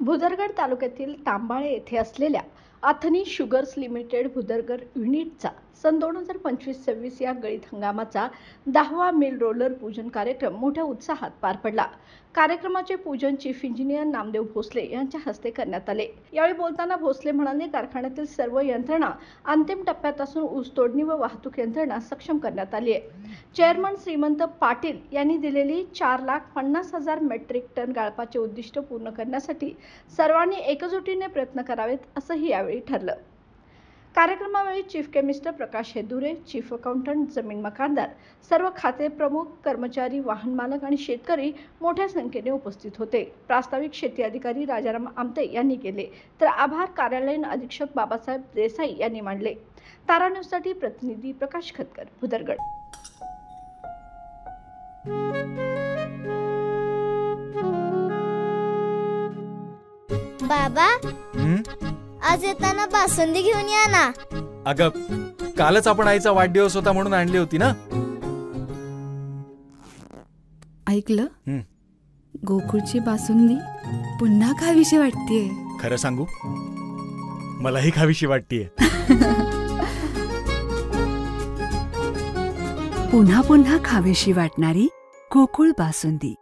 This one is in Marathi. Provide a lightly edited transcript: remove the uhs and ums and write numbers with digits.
भुदरगड तालुक्यातील तांबाळे येथे असलेल्या अथनी शुगर्स लिमिटेड भुदरगड युनिटचा सन 2025-26 या गळीत हंगामाचा 10वा मिल रोलर पूजन कार्यक्रम मोठ्या उत्साहात पार पडला। कार्यक्रमाचे पूजन चीफ इंजिनियर नामदेव भोसले यांच्या हस्ते करण्यात आले। यावेळी बोलताना भोसले म्हणाले, कारखान्यातील सर्व यंत्रणा अंतिम टप्प्यात असून ऊस तोडणी व वाहतूक यंत्रणा सक्षम करण्यात आली आहे। चेअरमन श्रीमंत पाटील यांनी दिलेली 4,50,000 मेट्रिक टन गाळपाचे उद्दिष्ट पूर्ण करण्यासाठी सर्वांनी एकजुटीने प्रयत्न करावेत असंही यावेळी ठरलं। कार्यक्रमावेळी चीफ केमिस्ट प्रकाश हेदुरे, चीफ अकाउंटंट जमीन मकानदार, सर्व खाते प्रमुख, कर्मचारी, वाहन मालक आणि शेतकरी मोठ्या संख्येने उपस्थित होते। प्रास्ताविक शेती अधिकारी राजाराम आमते यांनी केले, तर आभार कार्यालयीन अधीक्षक बाबासाहेब देसाई यांनी मांडले। तारा न्यूजसाठी प्रतिनिधी प्रकाश खतकर, भुदरगड। बाबा, आज येताना बासुंदी घेऊन या ना। अगं, कालच आपण आईचा वाढदिवस होता म्हणून आणली होती ना। ऐकलं, गोकुळची बासुंदी पुन्हा खावीशी वाटतेय। खरं सांगू, मलाही खावीशी वाटतेय। पुन्हा पुन्हा खावीशी वाटणारी गोकुळ बासुंदी।